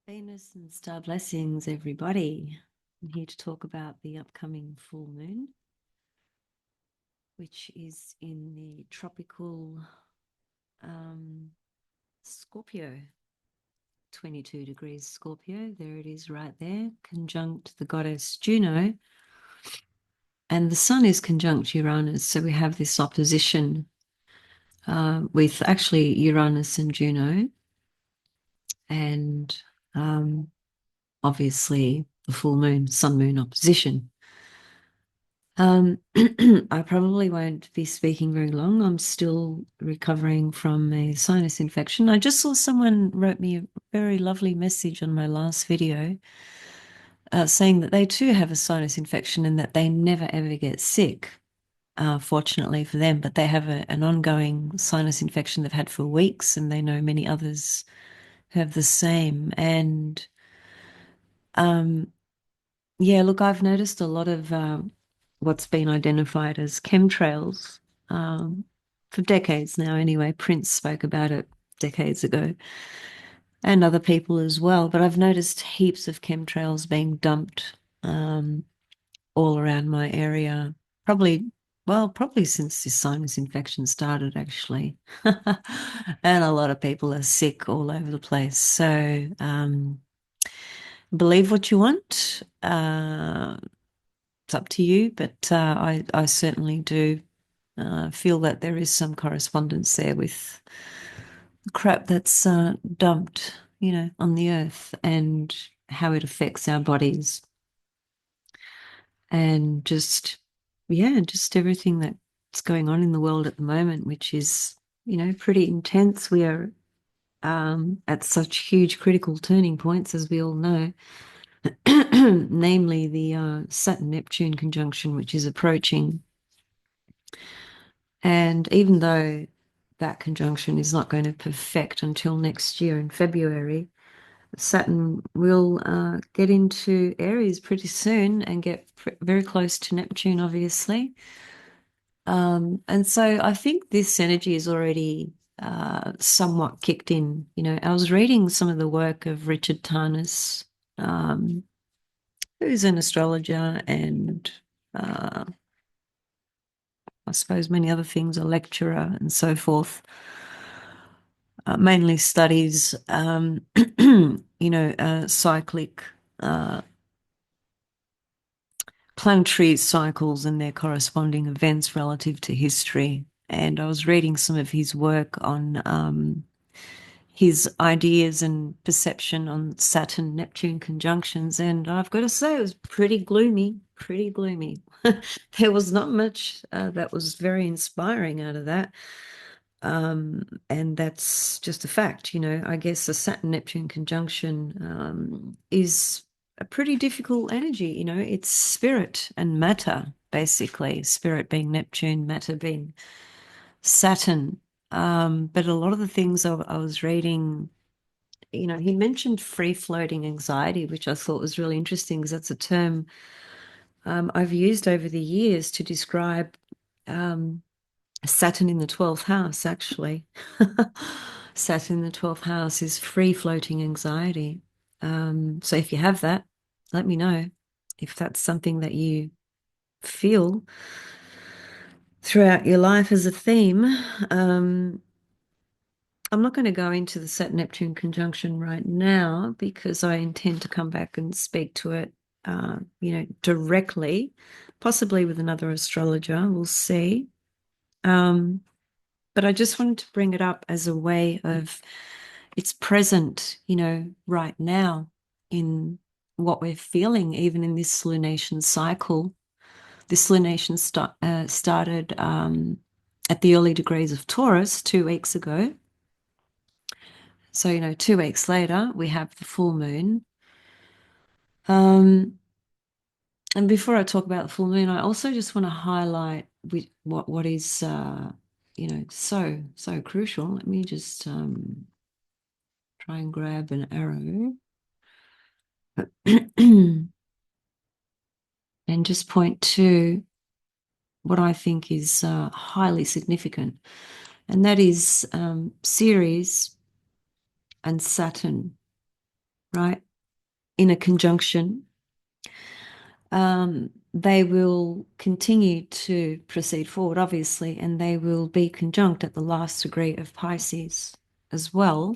Venus and star blessings, everybody. I'm here to talk about the upcoming full moon, which is in the tropical Scorpio, 22 degrees Scorpio. There it is right there, conjunct the goddess Juno. And the sun is conjunct Uranus. So we have this opposition with actually Uranus and Juno. And obviously the full moon, sun moon opposition. I probably won't be speaking very long. I'm still recovering from a sinus infection. I just saw someone wrote me a very lovely message on my last video saying that they too have a sinus infection and that they never ever get sick, fortunately for them, but they have an ongoing sinus infection they've had for weeks, and they know many others who have the same. And yeah, look, I've noticed a lot of what's been identified as chemtrails for decades now. Anyway, Prince spoke about it decades ago, and other people as well. But I've noticed heaps of chemtrails being dumped all around my area. Probably since this sinus infection started, actually. And a lot of people are sick all over the place. So believe what you want. It's up to you, but I certainly do feel that there is some correspondence there with crap that's dumped, on the earth and how it affects our bodies and just everything that's going on in the world at the moment, which is, pretty intense. We are at such huge critical turning points, as we all know. Namely the Saturn-Neptune conjunction, which is approaching. And even though that conjunction is not going to perfect until next year in February, Saturn will get into Aries pretty soon and get very close to Neptune, obviously. And so I think this energy is already somewhat kicked in. I was reading some of the work of Richard Tarnas, who's an astrologer and I suppose many other things, a lecturer and so forth. Mainly studies, cyclic planetary cycles and their corresponding events relative to history. And I was reading some of his work on his ideas and perception on Saturn-Neptune conjunctions. And I've got to say, it was pretty gloomy, pretty gloomy. There was not much that was very inspiring out of that. And that's just a fact. I guess a Saturn-Neptune conjunction is a pretty difficult energy. It's spirit and matter, basically. Spirit being Neptune, matter being Saturn. But a lot of the things I was reading, he mentioned free-floating anxiety, which I thought was really interesting because that's a term I've used over the years to describe Saturn in the 12th house, actually. Saturn in the 12th house is free-floating anxiety. So if you have that, let me know if that's something that you feel throughout your life as a theme. I'm not going to go into the Saturn-Neptune conjunction right now because I intend to come back and speak to it, directly, possibly with another astrologer. We'll see. But I just wanted to bring it up as a way of it's present, right now in what we're feeling, even in this lunation cycle. This lunation started at the early degrees of Taurus 2 weeks ago. So, 2 weeks later, we have the full moon. And before I talk about the full moon, I also just want to highlight what is, so crucial. Let me just try and grab an arrow and just point to what I think is highly significant, and that is Ceres and Saturn, right, in a conjunction, they will continue to proceed forward, obviously, and they will be conjunct at the last degree of Pisces as well.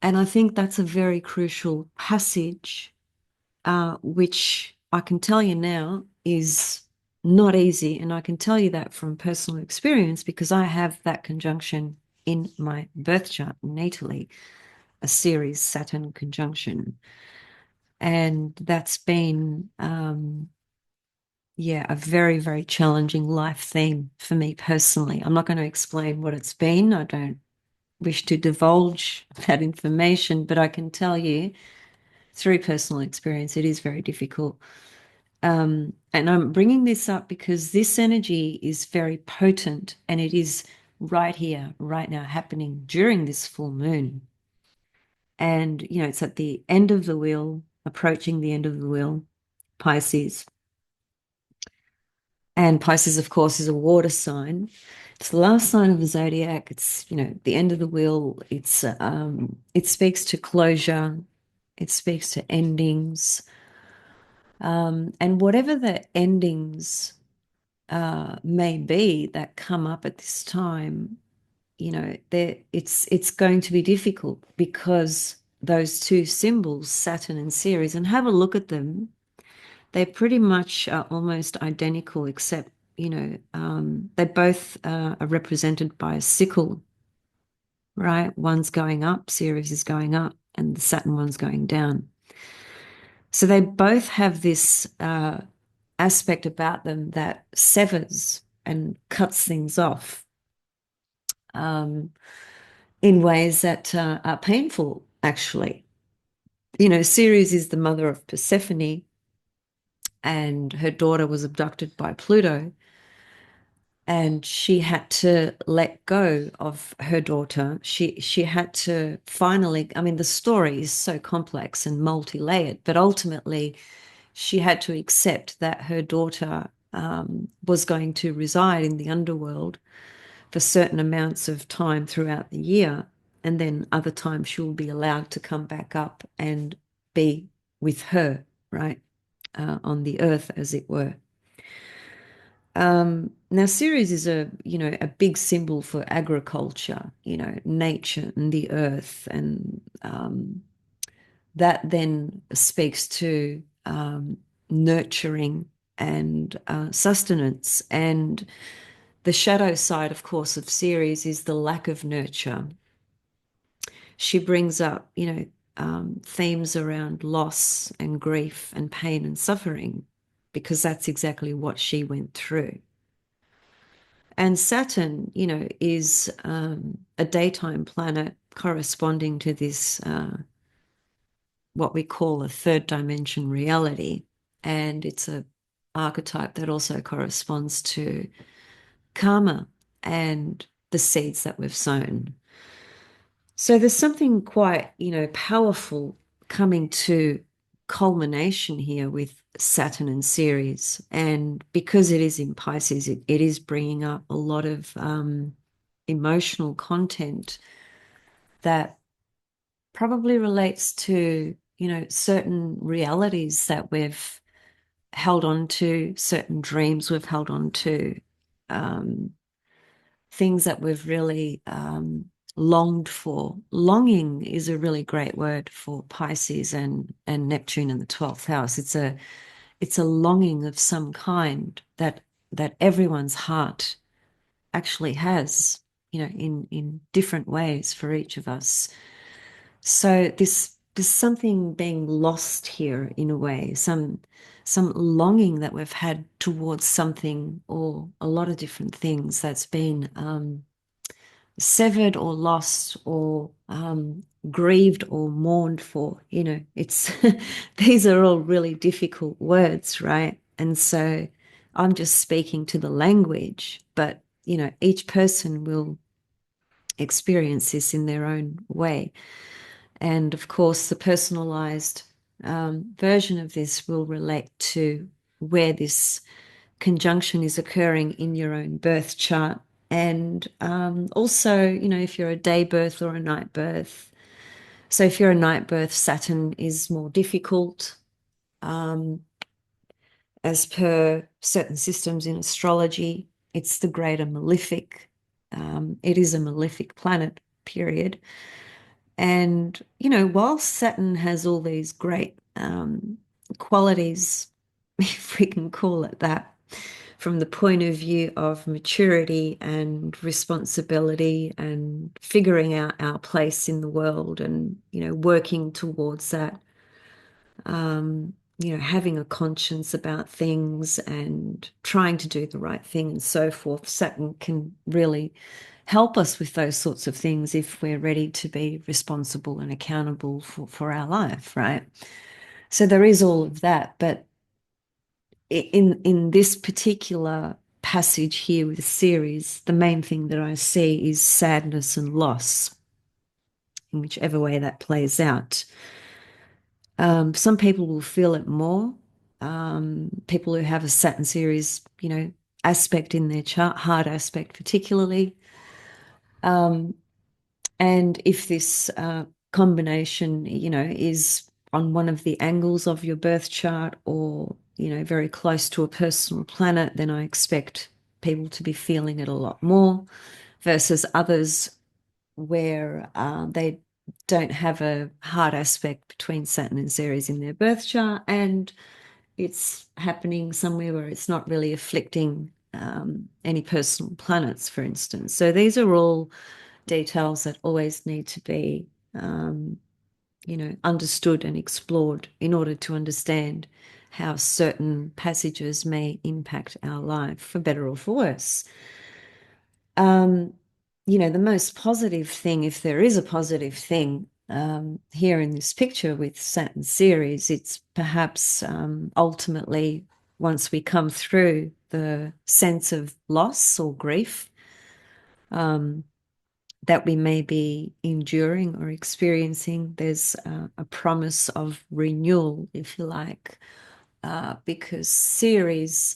And I think that's a very crucial passage, which I can tell you now is not easy. And I can tell you that from personal experience because I have that conjunction in my birth chart natally, a Ceres Saturn conjunction. And that's been, yeah, a very, very challenging life theme for me personally. I'm not going to explain what it's been. I don't wish to divulge that information, but I can tell you through personal experience, it is very difficult. And I'm bringing this up because this energy is very potent and it is right here, right now, happening during this full moon. And, you know, it's at the end of the wheel, approaching the end of the wheel, Pisces. And Pisces, of course, is a water sign. It's the last sign of the zodiac. It's, you know, the end of the wheel. It speaks to closure. It speaks to endings. And whatever the endings may be that come up at this time, you know, it's going to be difficult because those two symbols, Saturn and Ceres, and have a look at them. They pretty much are almost identical, except, you know, they both are represented by a sickle, right? One's going up, Ceres is going up, and the Saturn one's going down. So they both have this aspect about them that severs and cuts things off in ways that are painful, actually. You know, Ceres is the mother of Persephone, and her daughter was abducted by Pluto. And she had to let go of her daughter. She had to finally, I mean, the story is so complex and multi-layered, but ultimately she had to accept that her daughter was going to reside in the underworld for certain amounts of time throughout the year, and then other times she will be allowed to come back up and be with her, right, on the earth, as it were. Now, Ceres is a, you know, a big symbol for agriculture, you know, nature and the earth, and that then speaks to nurturing and sustenance. And the shadow side, of course, of Ceres is the lack of nurture. She brings up, you know, themes around loss and grief and pain and suffering, because that's exactly what she went through. And Saturn, you know, is a daytime planet corresponding to this, what we call a third dimension reality. And it's a archetype that also corresponds to karma and the seeds that we've sown. So there's something quite, you know, powerful coming to culmination here with Saturn and Ceres. And because it is in Pisces, it is bringing up a lot of emotional content that probably relates to, you know, certain realities that we've held on to, certain dreams we've held on to, um, things that we've really longed for. Longing is a really great word for Pisces and Neptune in the 12th house. It's a longing of some kind that everyone's heart actually has, you know, in different ways for each of us. So there's something being lost here in a way, some longing that we've had towards something or a lot of different things that's been severed or lost or grieved or mourned for. You know, it's these are all really difficult words, right? And so I'm just speaking to the language, but you know, each person will experience this in their own way. And of course, the personalized version of this will relate to where this conjunction is occurring in your own birth chart. And also, you know, if you're a day birth or a night birth. So if you're a night birth, Saturn is more difficult. Um, as per certain systems in astrology, it's the greater malefic. It is a malefic planet, period. And, while Saturn has all these great qualities, if we can call it that, from the point of view of maturity and responsibility and figuring out our place in the world and, working towards that, having a conscience about things and trying to do the right thing and so forth. Saturn can really help us with those sorts of things if we're ready to be responsible and accountable for our life, right? So there is all of that. But in this particular passage here with the series, the main thing that I see is sadness and loss, in whichever way that plays out. Some people will feel it more. People who have a Saturn series, aspect in their chart, hard aspect particularly. And if this combination, is on one of the angles of your birth chart or, very close to a personal planet, then I expect people to be feeling it a lot more versus others where they don't have a hard aspect between Saturn and Ceres in their birth chart, and it's happening somewhere where it's not really afflicting any personal planets, for instance. So these are all details that always need to be, understood and explored in order to understand how certain passages may impact our life, for better or for worse. Um, the most positive thing, if there is a positive thing, here in this picture with Saturn Ceres, it's perhaps ultimately, once we come through the sense of loss or grief that we may be enduring or experiencing, there's a promise of renewal, if you like, because Ceres,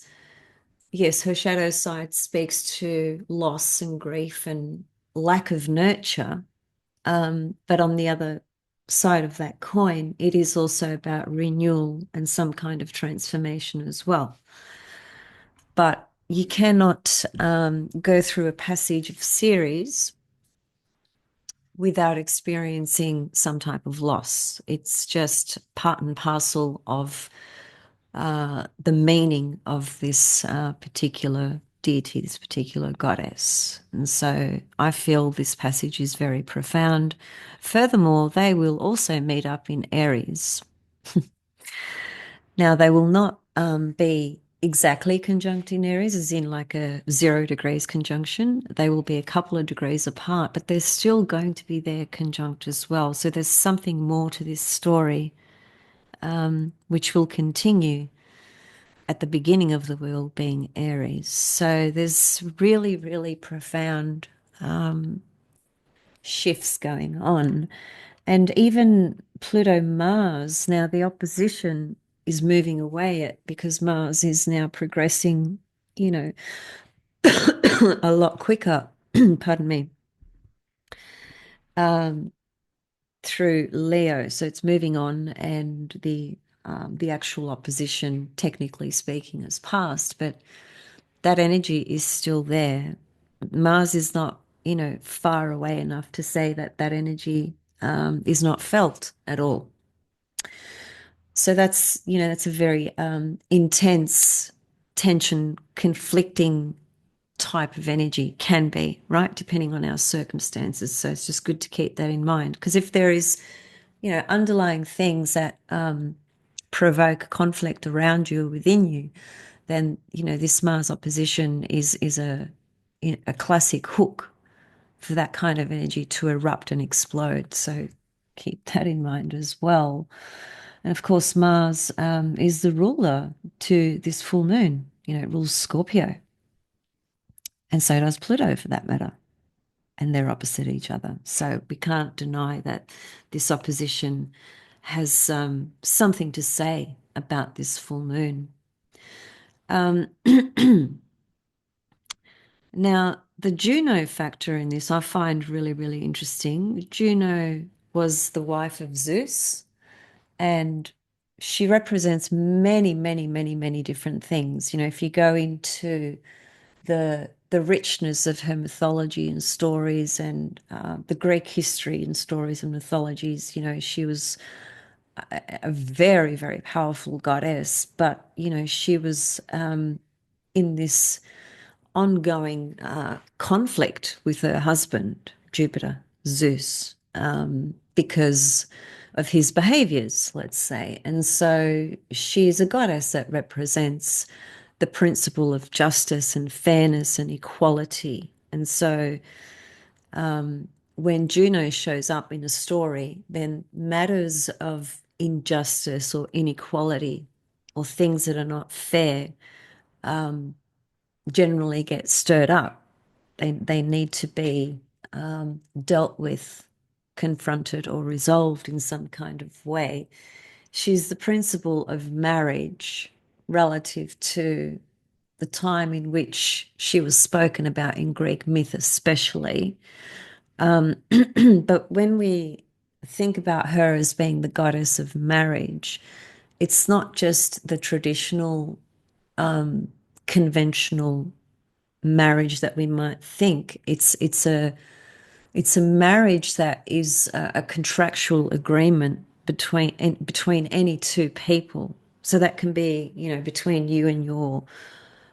yes, her shadow side speaks to loss and grief and lack of nurture. But on the other side of that coin, it is also about renewal and some kind of transformation as well. But you cannot go through a passage of Ceres without experiencing some type of loss. It's just part and parcel of the meaning of this particular deity, this particular goddess. And so I feel this passage is very profound. Furthermore, they will also meet up in Aries. Now, they will not be exactly conjunct in Aries, as in like a 0 degrees conjunction. They will be a couple of degrees apart, but they're still going to be there conjunct as well. So there's something more to this story, which will continue at the beginning of the wheel being Aries. So there's really, really profound shifts going on. And even Pluto Mars, now the opposition is moving away because Mars is now progressing, a lot quicker, pardon me, through Leo. So it's moving on, and the actual opposition, technically speaking, has passed, but that energy is still there. Mars is not, far away enough to say that that energy is not felt at all. So that's a very intense, tension, conflicting type of energy, can be, right? Depending on our circumstances. So it's just good to keep that in mind. Because if there is, underlying things that provoke conflict around you or within you, then, this Mars opposition is a classic hook for that kind of energy to erupt and explode. So keep that in mind as well. And of course, Mars is the ruler to this full moon. It rules Scorpio. And so does Pluto, for that matter. And they're opposite each other. So we can't deny that this opposition has something to say about this full moon. Now, the Juno factor in this I find really, really interesting. Juno was the wife of Zeus, and she represents many, many, many, many different things. You know, if you go into the richness of her mythology and stories and the Greek history and stories and mythologies, you know, she was a very, very powerful goddess, but, you know, she was in this ongoing conflict with her husband, Jupiter, Zeus, because of his behaviors, let's say. And so she is a goddess that represents the principle of justice and fairness and equality. And so when Juno shows up in a story, then matters of injustice or inequality or things that are not fair generally get stirred up. They need to be dealt with, confronted, or resolved in some kind of way. She's the principle of marriage relative to the time in which she was spoken about in Greek myth, especially. But when we think about her as being the goddess of marriage, it's not just the traditional, conventional marriage that we might think. It's a marriage that is a contractual agreement between any two people. So that can be, you know, between you and your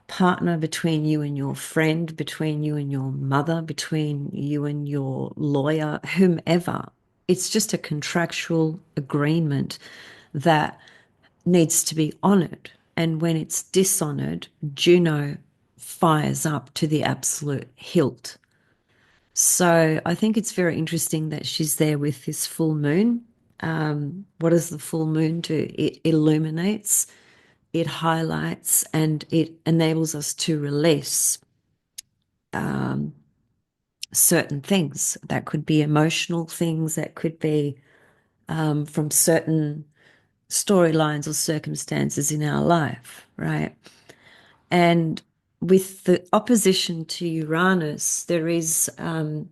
partner, between you and your friend, between you and your mother, between you and your lawyer, whomever. It's just a contractual agreement that needs to be honored. And when it's dishonored, Juno fires up to the absolute hilt. So I think it's very interesting that she's there with this full moon. What does the full moon do? It illuminates, it highlights, and it enables us to release certain things. That could be emotional things, that could be from certain storylines or circumstances in our life, right? And with the opposition to Uranus, there is, I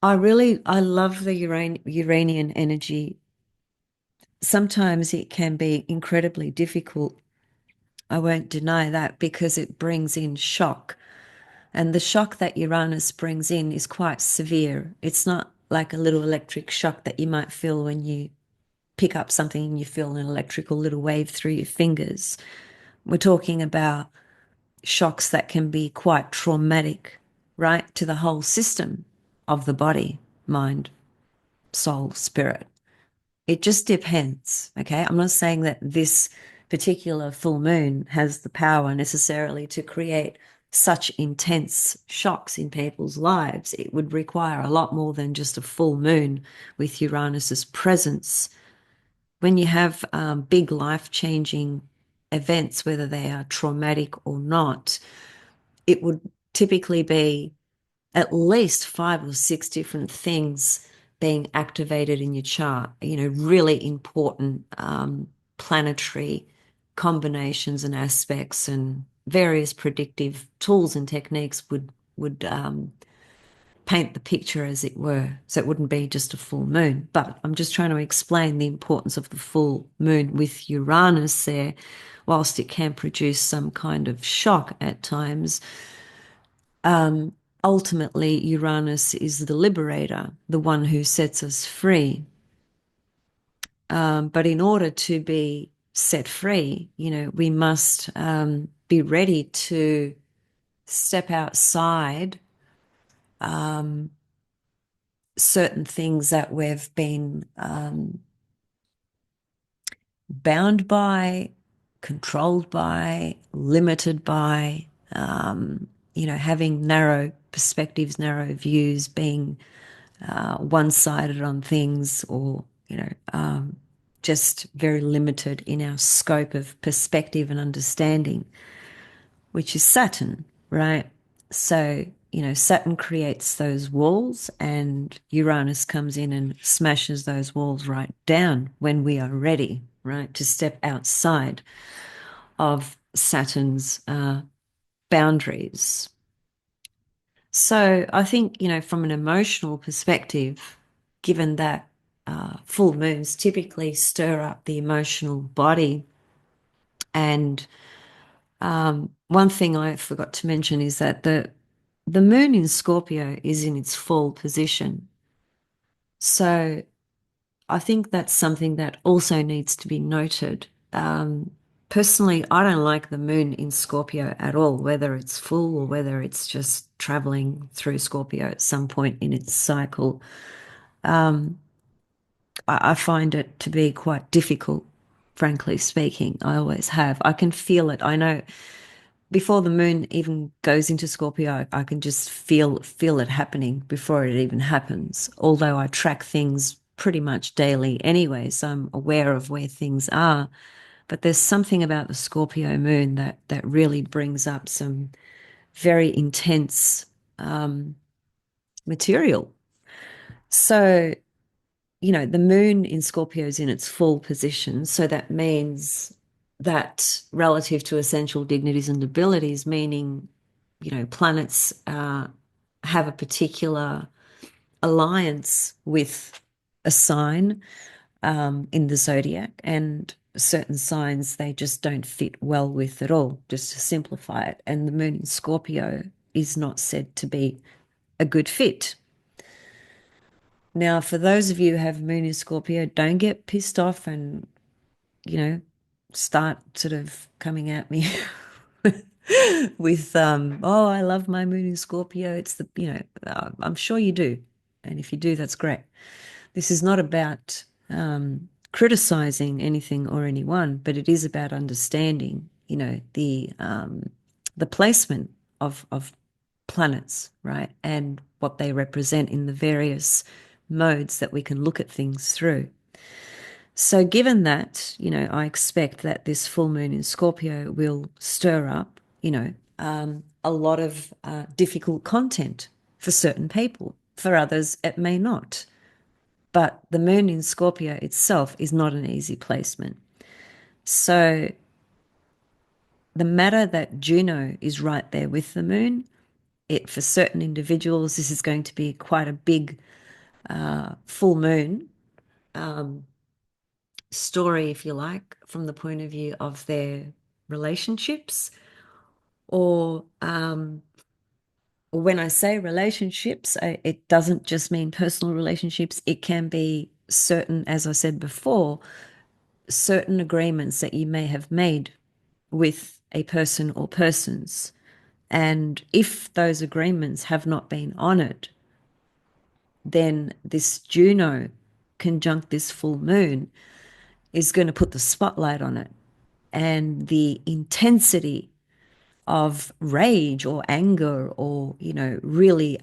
love the Uranian energy. Sometimes it can be incredibly difficult. I won't deny that because it brings in shock. And the shock that Uranus brings in is quite severe. It's not like a little electric shock that you might feel when you pick up something and you feel an electrical little wave through your fingers. We're talking about shocks that can be quite traumatic, right, to the whole system of the body, mind, soul, spirit. It just depends, okay? I'm not saying that this particular full moon has the power necessarily to create such intense shocks in people's lives. It would require a lot more than just a full moon with Uranus's presence. When you have big life-changing events, whether they are traumatic or not, it would typically be at least 5 or 6 different things being activated in your chart, you know, really important planetary combinations and aspects and various predictive tools and techniques would paint the picture, as it were. So it wouldn't be just a full moon. But I'm just trying to explain the importance of the full moon with Uranus there. Whilst it can produce some kind of shock at times, ultimately Uranus is the liberator, the one who sets us free. But in order to be set free, you know, we must be ready to step outside certain things that we've been bound by, controlled by, limited by, you know, having narrow perspectives, narrow views, being one-sided on things, or, you know, just very limited in our scope of perspective and understanding, which is Saturn, right? So, you know, Saturn creates those walls and Uranus comes in and smashes those walls right down when we are ready, right, to step outside of Saturn's boundaries. So I think, you know, from an emotional perspective, given that full moons typically stir up the emotional body. And one thing I forgot to mention is that the moon in Scorpio is in its full position. So I think that's something that also needs to be noted. Personally, I don't like the moon in Scorpio at all, whether it's full or whether it's just traveling through Scorpio at some point in its cycle. I find it to be quite difficult, frankly speaking. I always have. I can feel it. I know before the moon even goes into Scorpio, I can just feel it happening before it even happens. Although I track things pretty much daily anyway, so I'm aware of where things are. But there's something about the Scorpio moon that really brings up some very intense material. So, the moon in Scorpio is in its full position. So that means that relative to essential dignities and abilities, meaning, planets have a particular alliance with a sign in the zodiac, and certain signs they just don't fit well with at all, just to simplify it. And the moon in Scorpio is not said to be a good fit. Now, for those of you who have moon in Scorpio, don't get pissed off and, you know, start sort of coming at me with, oh, I love my moon in Scorpio. It's I'm sure you do. And if you do, that's great. This is not about criticizing anything or anyone, but it is about understanding, the placement of planets, right? And what they represent in the various modes that we can look at things through. So, given that, I expect that this full moon in Scorpio will stir up, a lot of difficult content for certain people. For others, it may not. But the moon in Scorpio itself is not an easy placement. So, the matter that Juno is right there with the moon, for certain individuals, this is going to be quite a big full moon story, if you like, from the point of view of their relationships. Or when I say relationships, it doesn't just mean personal relationships. It can be certain, as I said before, certain agreements that you may have made with a person or persons. And if those agreements have not been honored, then this Juno conjunct this full moon is going to put the spotlight on it. And the intensity of rage or anger or, really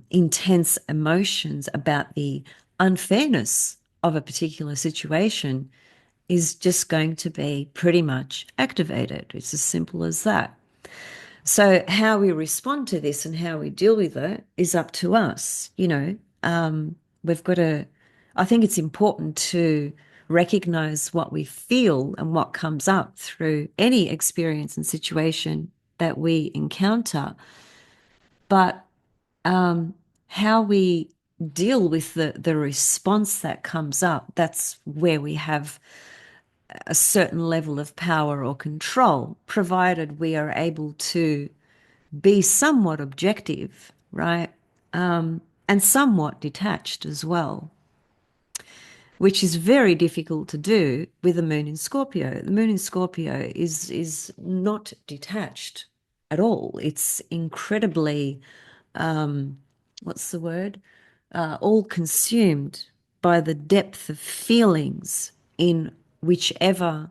intense emotions about the unfairness of a particular situation is just going to be pretty much activated. It's as simple as that. So how we respond to this and how we deal with it is up to us. We've got to, I think it's important to recognize what we feel and what comes up through any experience and situation that we encounter. But how we deal with the response that comes up, that's where we have a certain level of power or control, provided we are able to be somewhat objective, right? And somewhat detached as well, which is very difficult to do with the moon in Scorpio. The moon in Scorpio is not detached at all. It's incredibly, what's the word? All consumed by the depth of feelings in whichever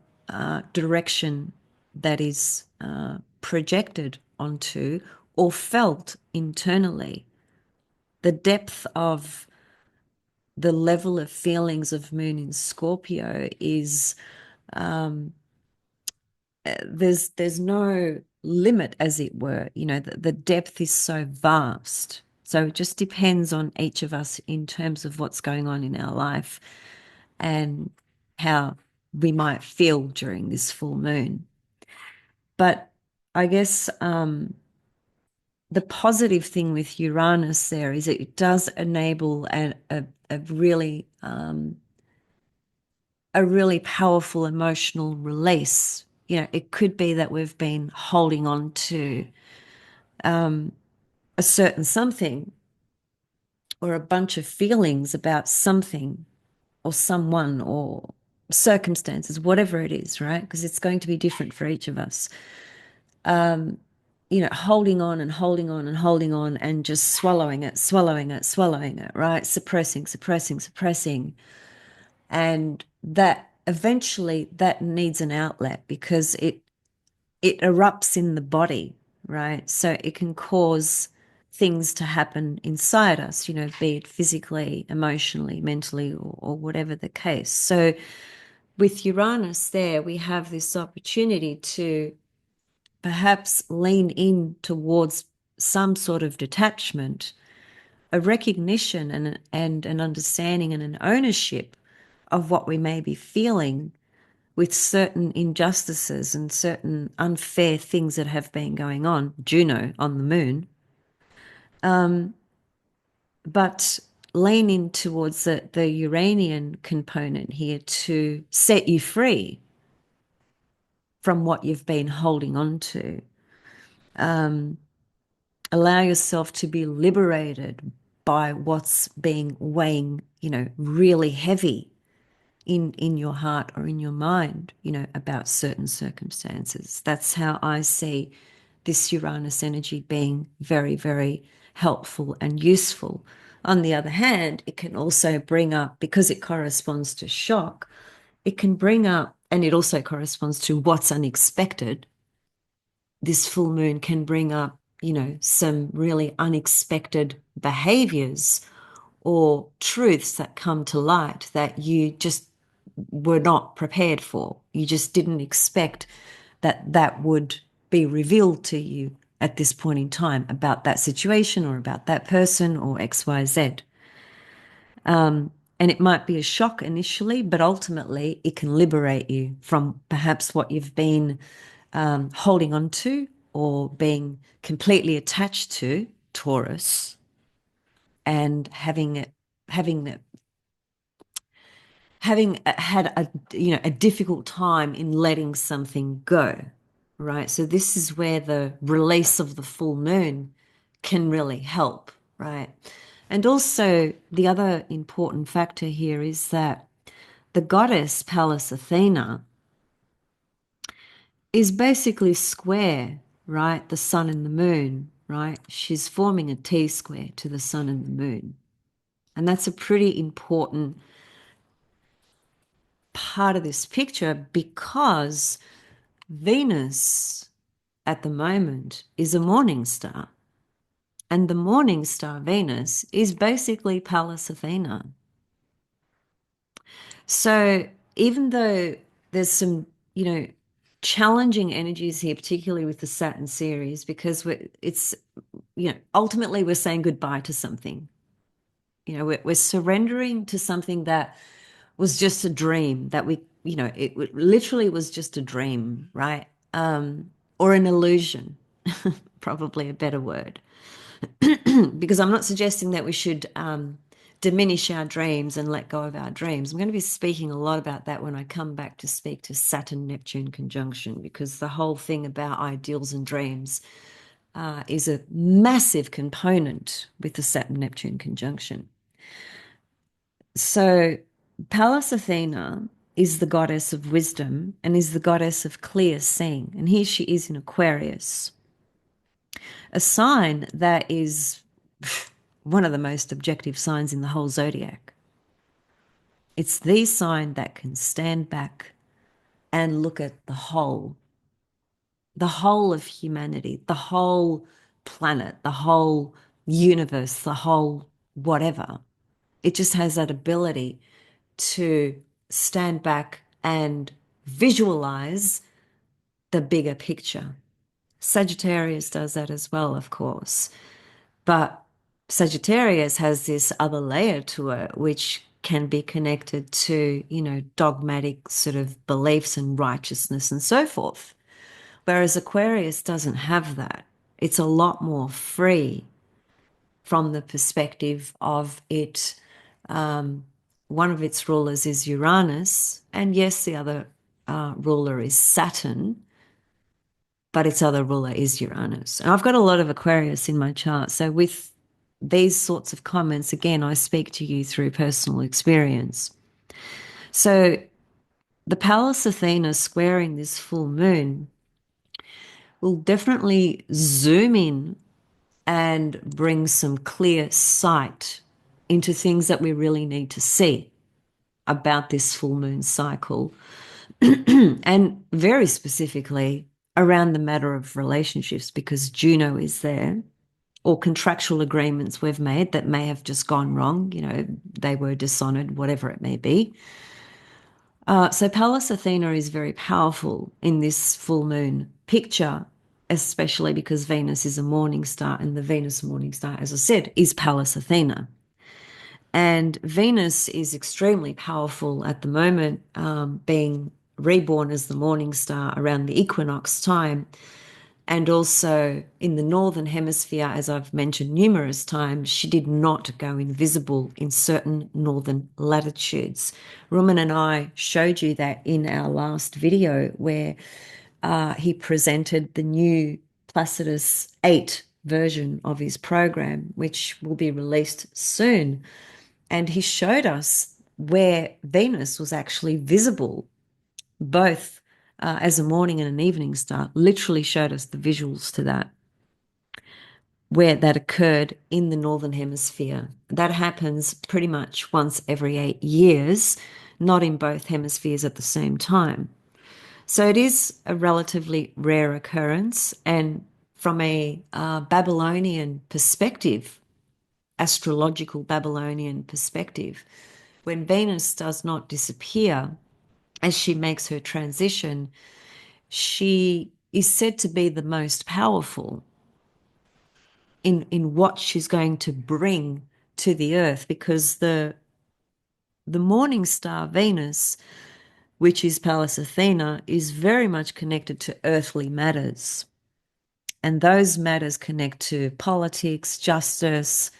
direction that is projected onto or felt internally. The depth of the level of feelings of moon in Scorpio is there's no limit, as it were. The depth is so vast. So it just depends on each of us in terms of what's going on in our life and how we might feel during this full moon. But I guess the positive thing with Uranus there is it does enable a really powerful emotional release. You know, it could be that we've been holding on to a certain something or a bunch of feelings about something or someone or circumstances, whatever it is, right? Because it's going to be different for each of us. You know, holding on and holding on and holding on and just swallowing it, swallowing it, swallowing it, right? Suppressing, suppressing, suppressing. And that eventually that needs an outlet because it erupts in the body, right? So it can cause things to happen inside us, you know, be it physically, emotionally, mentally, or whatever the case. So with Uranus there, we have this opportunity to perhaps lean in towards some sort of detachment, a recognition and an understanding and an ownership of what we may be feeling with certain injustices and certain unfair things that have been going on, Juno on the moon, but lean in towards the Uranian component here to set you free from what you've been holding on to. Allow yourself to be liberated by what's being weighing, you know, really heavy in your heart or in your mind, you know, about certain circumstances. That's how I see this Uranus energy being very, very helpful and useful. On the other hand, it can also bring up, because it corresponds to shock, it can bring up, and it also corresponds to what's unexpected. This full moon can bring up, you know, some really unexpected behaviors or truths that come to light that you just were not prepared for. You just didn't expect that that would be revealed to you at this point in time about that situation or about that person or XYZ. And it might be a shock initially, but ultimately it can liberate you from perhaps what you've been holding on to or being completely attached to, Taurus, and having had a a difficult time in letting something go, right? So this is where the release of the full moon can really help, right? And also the other important factor here is that the goddess Pallas Athena is basically square, right? The sun and the moon, right? She's forming a T square to the sun and the moon. And that's a pretty important part of this picture because Venus at the moment is a morning star. And the morning star Venus is basically Pallas Athena. So even though there's some, you know, challenging energies here, particularly with the Saturn series, because it's, you know, ultimately we're saying goodbye to something. You know, we're surrendering to something that was just a dream that we, you know, it literally was just a dream, right? Or an illusion, probably a better word. Because I'm not suggesting that we should diminish our dreams and let go of our dreams. I'm going to be speaking a lot about that when I come back to speak to Saturn-Neptune conjunction, because the whole thing about ideals and dreams is a massive component with the Saturn-Neptune conjunction. So Pallas Athena is the goddess of wisdom and is the goddess of clear seeing. And here she is in Aquarius, a sign that is one of the most objective signs in the whole zodiac. It's the sign that can stand back and look at the whole of humanity, the whole planet, the whole universe, the whole whatever. It just has that ability to stand back and visualize the bigger picture. Sagittarius does that as well, of course. But Sagittarius has this other layer to it, which can be connected to, you know, dogmatic sort of beliefs and righteousness and so forth. Whereas Aquarius doesn't have that. It's a lot more free from the perspective of it. One of its rulers is Uranus, and yes, the other ruler is Saturn, but its other ruler is Uranus. And I've got a lot of Aquarius in my chart. So with these sorts of comments, again, I speak to you through personal experience. So the Pallas Athena squaring this full moon will definitely zoom in and bring some clear sight into things that we really need to see about this full moon cycle, and very specifically around the matter of relationships, because Juno is there, or contractual agreements we've made that may have just gone wrong, they were dishonored, whatever it may be. So Pallas Athena is very powerful in this full moon picture, especially because Venus is a morning star, and the Venus morning star, as I said, is Pallas Athena. And Venus is extremely powerful at the moment, being reborn as the morning star around the equinox time. And also in the northern hemisphere, as I've mentioned numerous times, she did not go invisible in certain northern latitudes. Ruman and I showed you that in our last video where he presented the new Placidus 8 version of his program, which will be released soon. And he showed us where Venus was actually visible, both as a morning and an evening star, literally showed us the visuals to that, where that occurred in the Northern Hemisphere. That happens pretty much once every 8 years, not in both hemispheres at the same time. So it is a relatively rare occurrence. And from a Babylonian perspective, astrological Babylonian perspective, when Venus does not disappear as she makes her transition, she is said to be the most powerful in what she's going to bring to the earth, because the morning star Venus, which is Pallas Athena, is very much connected to earthly matters. And those matters connect to politics, justice,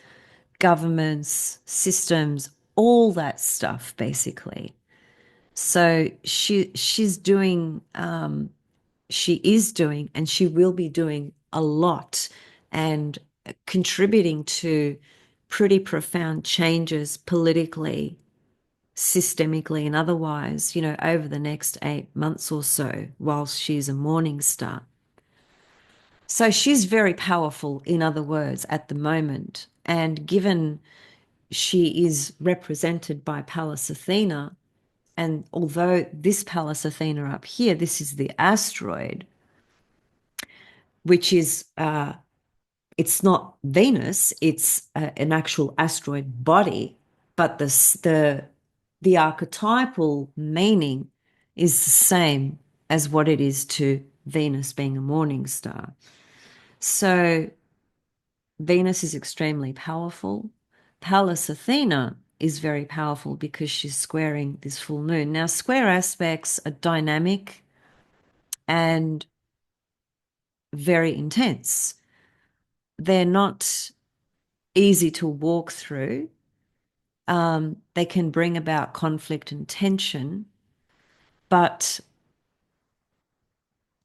governments, systems, all that stuff, basically. So she's doing, she is doing, and she will be doing a lot, and contributing to pretty profound changes politically, systemically, and otherwise, over the next 8 months or so, whilst she's a morning star. So she's very powerful, in other words, at the moment. And given she is represented by Pallas Athena, and although this Pallas Athena up here, this is the asteroid, which is, it's not Venus, it's an actual asteroid body, but the archetypal meaning is the same as what it is to Venus being a morning star. So Venus is extremely powerful. Pallas Athena is very powerful because she's squaring this full moon. Now, square aspects are dynamic and very intense. They're not easy to walk through. They can bring about conflict and tension, but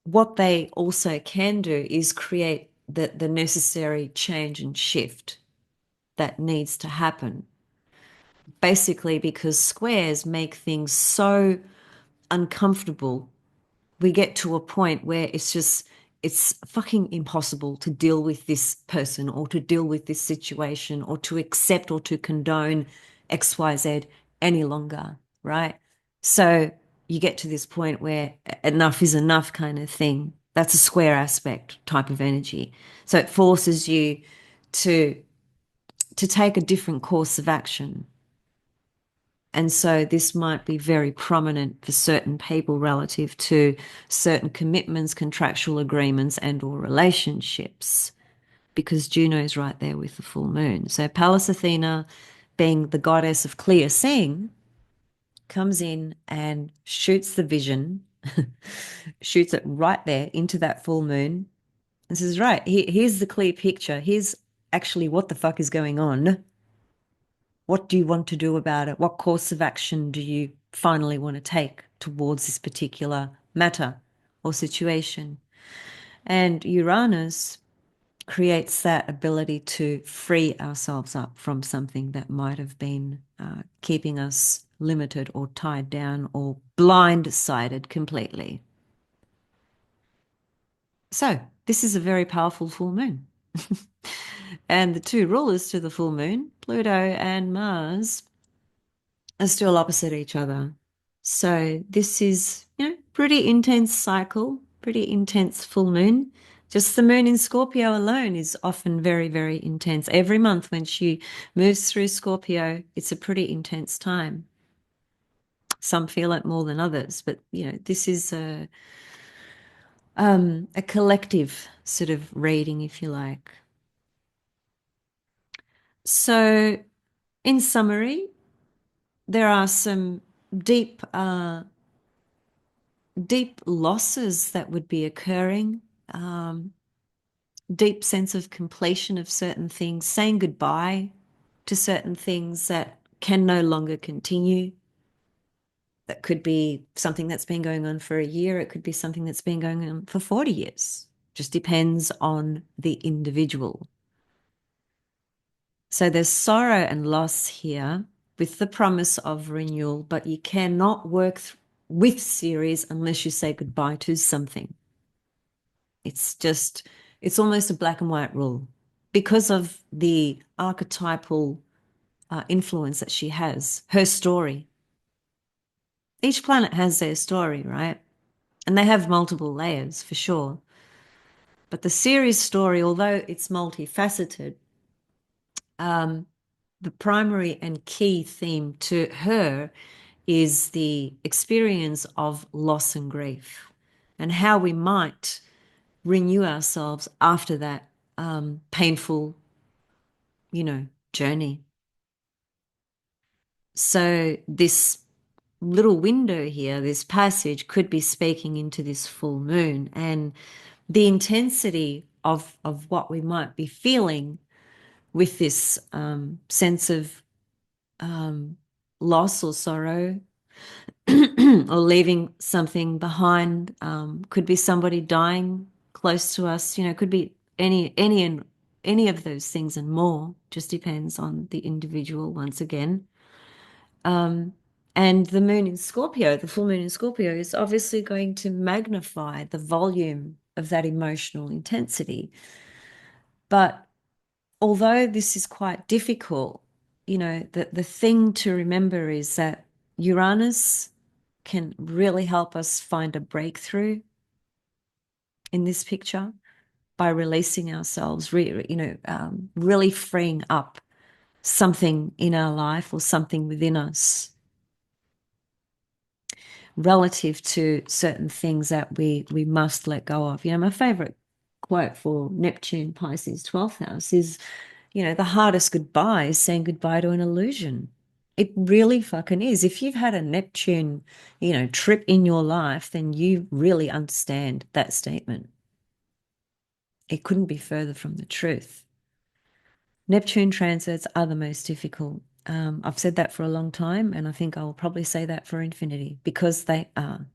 what they also can do is create the necessary change and shift that needs to happen. Basically, because squares make things so uncomfortable, we get to a point where it's fucking impossible to deal with this person, or to deal with this situation, or to accept or to condone XYZ any longer, right? So you get to this point where enough is enough kind of thing. That's a square aspect type of energy. So it forces you to take a different course of action. And so this might be very prominent for certain people relative to certain commitments, contractual agreements, and or relationships, because Juno is right there with the full moon. So Pallas Athena, being the goddess of clear seeing, comes in and shoots the vision, shoots it right there into that full moon, This is right. Here's the clear picture. Here's actually what the fuck is going on. What do you want to do about it? What course of action do you finally want to take towards this particular matter or situation? And Uranus creates that ability to free ourselves up from something that might have been keeping us limited or tied down or blindsided completely. So, this is a very powerful full moon. And the two rulers to the full moon, Pluto and Mars, are still opposite each other. So this is, pretty intense cycle, pretty intense full moon. Just the moon in Scorpio alone is often very, very intense. Every month when she moves through Scorpio, it's a pretty intense time. Some feel it more than others, but this is a collective sort of reading, if you like. So, in summary, there are some deep deep losses that would be occurring, deep sense of completion of certain things, saying goodbye to certain things that can no longer continue. That could be something that's been going on for a year. It could be something that's been going on for 40 years. Just depends on the individual. So there's sorrow and loss here with the promise of renewal, but you cannot work with series unless you say goodbye to something. It's almost a black and white rule because of the archetypal influence that she has, her story. Each planet has their story, right? And they have multiple layers for sure. But the series story, although it's multifaceted, the primary and key theme to her is the experience of loss and grief and how we might renew ourselves after that painful, journey. So this little window here, this passage could be speaking into this full moon and the intensity of what we might be feeling with this sense of loss or sorrow or leaving something behind. Could be somebody dying close to us. Could be any of those things and more. Just depends on the individual once again. And the moon in Scorpio, the full moon in Scorpio, is obviously going to magnify the volume of that emotional intensity. But although this is quite difficult, the thing to remember is that Uranus can really help us find a breakthrough in this picture by releasing ourselves, really freeing up something in our life or something within us relative to certain things that we must let go of. My favorite quote for Neptune Pisces 12th house is, the hardest goodbye is saying goodbye to an illusion. It really fucking is. If you've had a Neptune, trip in your life, then you really understand that statement. It couldn't be further from the truth. Neptune transits are the most difficult. I've said that for a long time, and I think I'll probably say that for infinity because they are.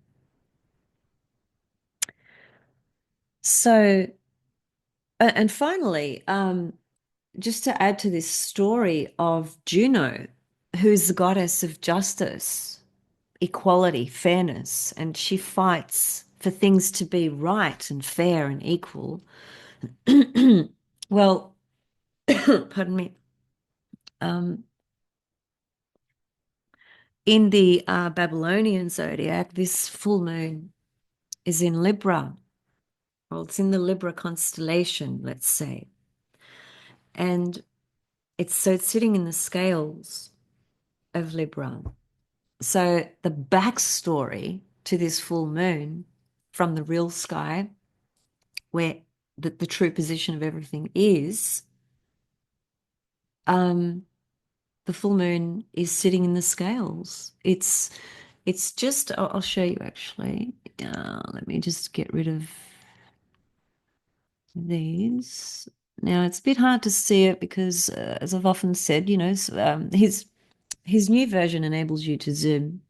So, and finally, just to add to this story of Juno, who's the goddess of justice, equality, fairness, and she fights for things to be right and fair and equal. Well, pardon me. In the Babylonian zodiac, this full moon is in Libra. Well, it's in the Libra constellation, let's say. And it's sitting in the scales of Libra. So the backstory to this full moon from the real sky, where the true position of everything is, the full moon is sitting in the scales. It's just, I'll show you actually. Let me just get rid of these. Now it's a bit hard to see it because, as I've often said, his new version enables you to zoom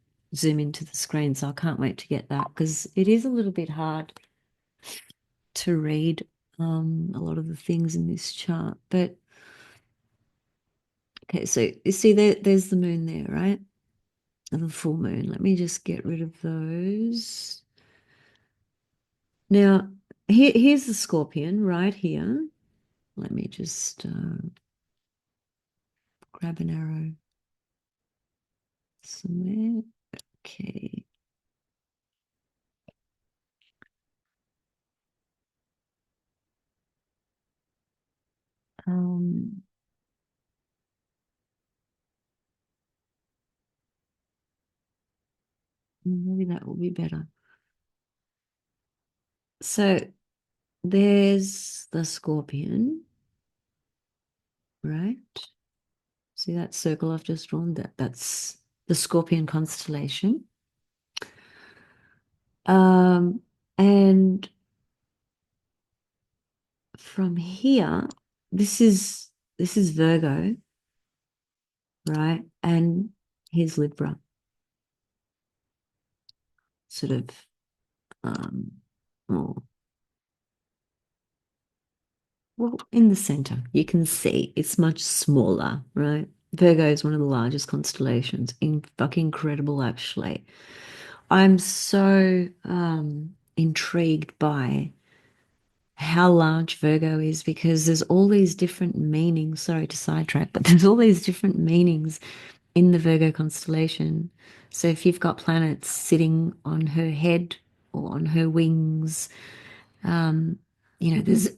into the screen. So I can't wait to get that because it is a little bit hard to read a lot of the things in this chart. But okay, so you see there's the moon there, right? And the full moon. Let me just get rid of those. Now, here's the scorpion right here. Let me just grab an arrow somewhere. Okay. Um, Maybe that will be better. So there's the scorpion, right? See that circle I've just drawn? That's the scorpion constellation. And from here, this is Virgo, right? And here's Libra, sort of more well in the center. You can see it's much smaller, right? Virgo is one of the largest constellations. Fucking incredible, actually. I'm so intrigued by how large Virgo is because there's all these different meanings. Sorry to sidetrack, but there's all these different meanings in the Virgo constellation. So if you've got planets sitting on her head or on her wings, there's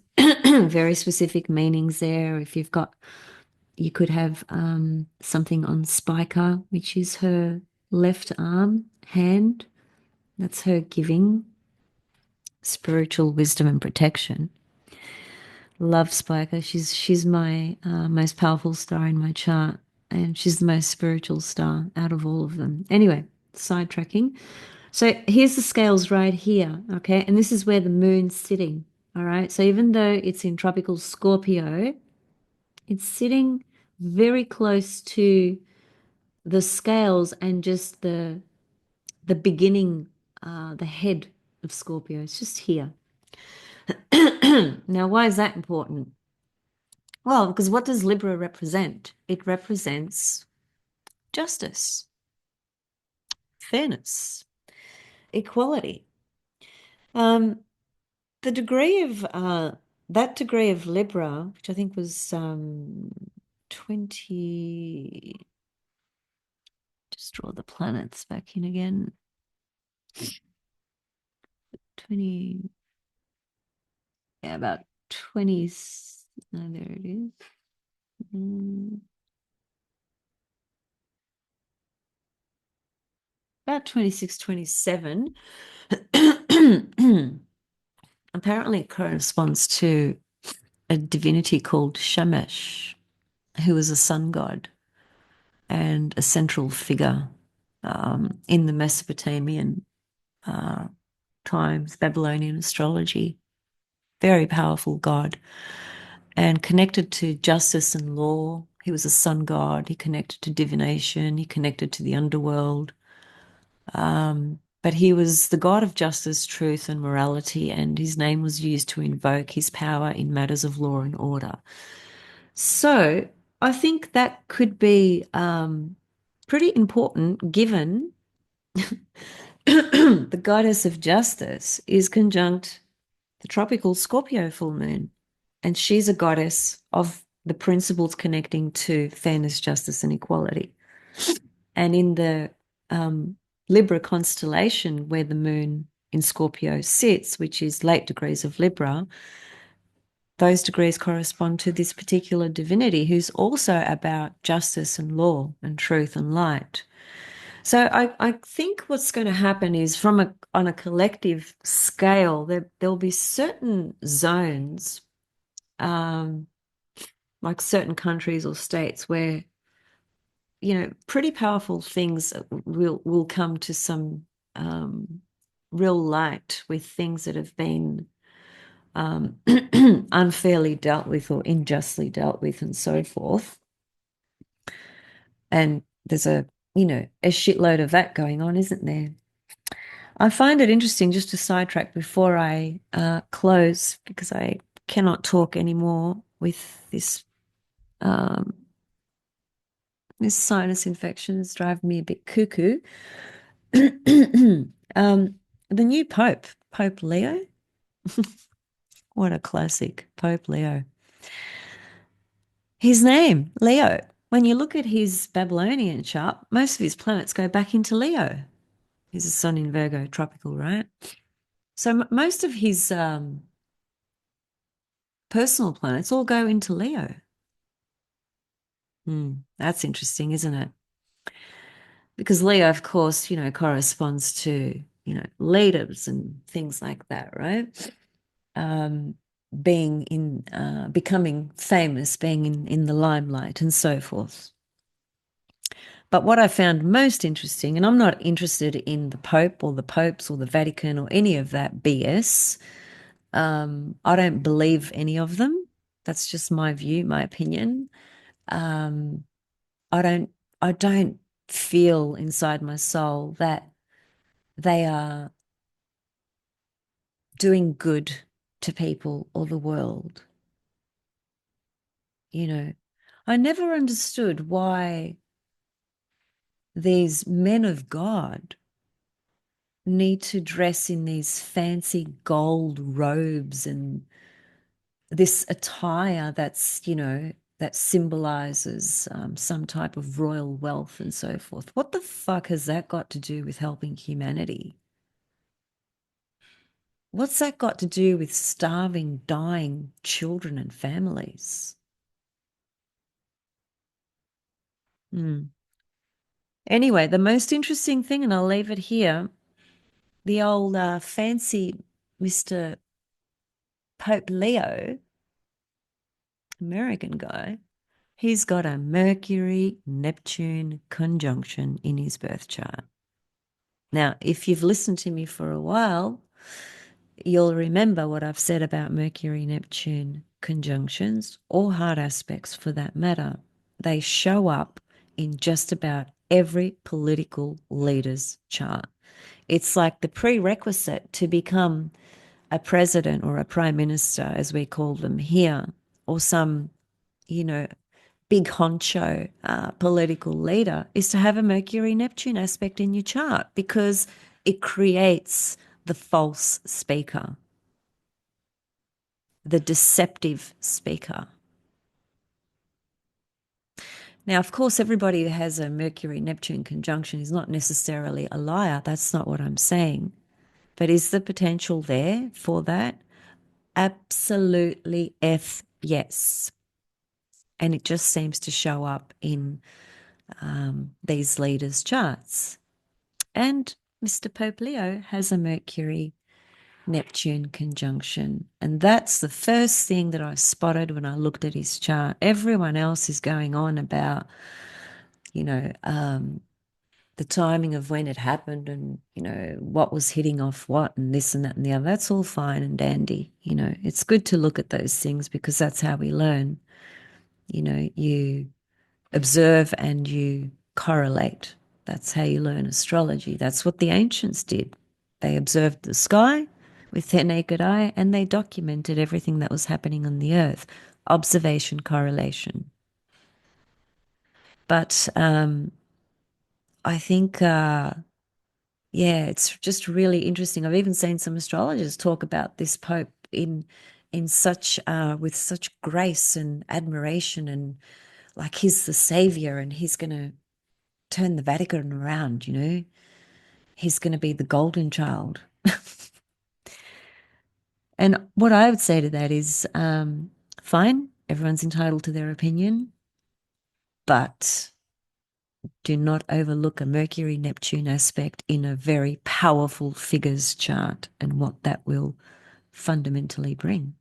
very specific meanings there. If you've got, you could have something on Spica, which is her left arm, hand. That's her giving spiritual wisdom and protection. Love Spica. She's my most powerful star in my chart, and she's the most spiritual star out of all of them. Anyway, sidetracking. So here's the scales right here, okay? And this is where the moon's sitting, all right? So even though it's in tropical Scorpio, it's sitting very close to the scales and just the beginning, the head of Scorpio. It's just here. Now, why is that important? Well, because what does Libra represent? It represents justice, fairness, equality. Um, the degree of that degree of Libra, which I think was 20, just draw the planets back in again. 20, yeah, about 20, no, there it is. About 26, 27. Apparently it corresponds to a divinity called Shamash, who was a sun god and a central figure in the Mesopotamian times, Babylonian astrology. Very powerful god and connected to justice and law. He was a sun god. He connected to divination. He connected to the underworld. But he was the god of justice, truth, and morality, and his name was used to invoke his power in matters of law and order. So I think that could be pretty important given the goddess of justice is conjunct the tropical Scorpio full moon, and she's a goddess of the principles connecting to fairness, justice, and equality. And in the Libra constellation, where the moon in Scorpio sits, which is late degrees of Libra, those degrees correspond to this particular divinity who's also about justice and law and truth and light. So I think what's going to happen is on a collective scale, there'll be certain zones, like certain countries or states where, pretty powerful things will come to some real light with things that have been unfairly dealt with or unjustly dealt with and so forth. And there's a shitload of that going on, isn't there? I find it interesting, just to sidetrack before I close, because I cannot talk anymore with um, this sinus infection is driving me a bit cuckoo. um, the new Pope, Pope Leo, what a classic, Pope Leo. His name, Leo. When you look at his Babylonian chart, most of his planets go back into Leo. He's a sun in Virgo, tropical, right? So most of his personal planets all go into Leo. That's interesting, isn't it? Because Leo, of course, corresponds to, leaders and things like that, right? Um, becoming famous, being in the limelight and so forth. But what I found most interesting, and I'm not interested in the Pope or the popes or the Vatican or any of that BS. I don't believe any of them. That's just my view, my opinion. Um, I don't I don't feel inside my soul that they are doing good to people or the world. You know, I never understood why these men of God need to dress in these fancy gold robes and this attire that symbolizes some type of royal wealth and so forth. What the fuck has that got to do with helping humanity? What's that got to do with starving, dying children and families? Hmm. Anyway, the most interesting thing, and I'll leave it here, the old fancy Mr. Pope Leo, American guy, he's got a Mercury Neptune conjunction in his birth chart. Now, if you've listened to me for a while, you'll remember what I've said about Mercury Neptune conjunctions or hard aspects for that matter. They show up in just about every political leader's chart. It's like the prerequisite to become a president or a prime minister, as we call them here, or some, you know, big honcho political leader, is to have a Mercury Neptune aspect in your chart because it creates the false speaker, the deceptive speaker. Now, of course, everybody who has a Mercury Neptune conjunction is not necessarily a liar. That's not what I'm saying. But is the potential there for that? Absolutely F yes. And it just seems to show up in these leaders' charts. And Mr. Pope Leo has a Mercury Neptune conjunction. And that's the first thing that I spotted when I looked at his chart. Everyone else is going on about, you know, the timing of when it happened and, what was hitting off what and this and that and the other. That's all fine and dandy. It's good to look at those things because that's how we learn. You observe and you correlate. That's how you learn astrology. That's what the ancients did. They observed the sky with their naked eye and they documented everything that was happening on the earth. Observation, correlation. But I think, yeah, it's just really interesting. I've even seen some astrologers talk about this Pope in such with such grace and admiration, and like he's the savior and he's going to turn the Vatican around. He's going to be the golden child. And what I would say to that is, fine, everyone's entitled to their opinion, but do not overlook a Mercury Neptune aspect in a very powerful figures chart and what that will fundamentally bring.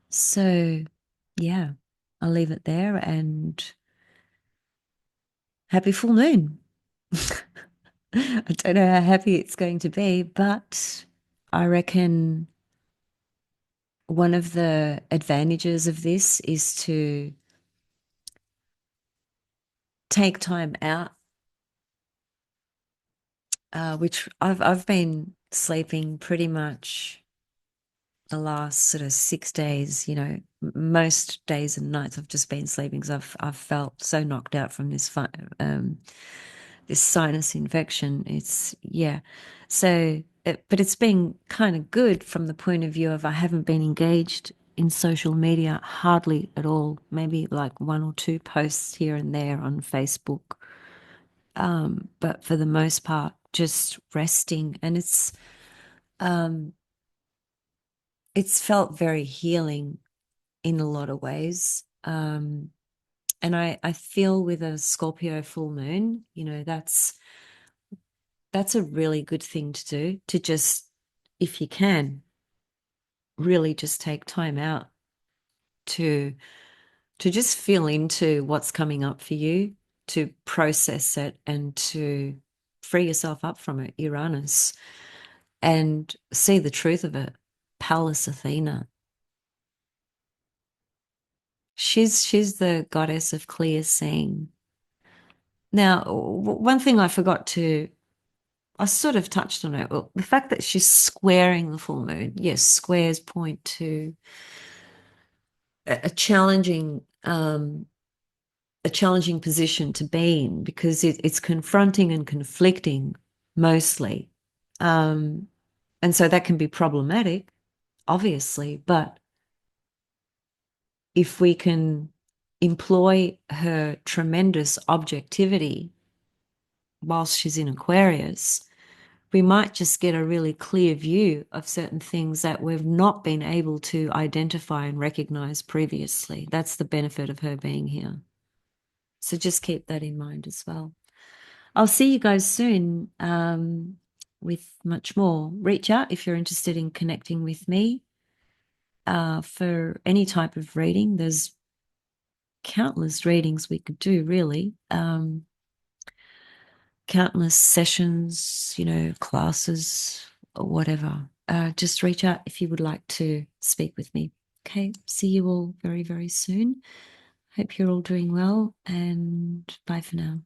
So, yeah, I'll leave it there and happy full moon. I don't know how happy it's going to be, but I reckon one of the advantages of this is to take time out, which I've been sleeping pretty much the last sort of 6 days. Most days and nights I've just been sleeping because I've felt so knocked out from this sinus infection. It's yeah. But it's been kind of good from the point of view of I haven't been engaged in social media hardly at all. Maybe like one or two posts here and there on Facebook. But for the most part, just resting. And um, it's felt very healing in a lot of ways. And I feel with a Scorpio full moon, that's a really good thing to do, to just, if you can, really just take time out to just feel into what's coming up for you, to process it and to free yourself up from it, Uranus, and see the truth of it. Pallas Athena. She's the goddess of clear seeing. Now, one thing I sort of touched on it. Well, the fact that she's squaring the full moon, yes, squares point to a challenging a challenging position to be in because it's confronting and conflicting mostly. Um, and so that can be problematic, obviously, but if we can employ her tremendous objectivity whilst she's in Aquarius, we might just get a really clear view of certain things that we've not been able to identify and recognize previously. That's the benefit of her being here. So just keep that in mind as well. I'll see you guys soon with much more. Reach out if you're interested in connecting with me for any type of reading. There's countless readings we could do, really. Countless sessions, classes, or whatever. Just reach out if you would like to speak with me. Okay, see you all very, very soon. Hope you're all doing well, and bye for now.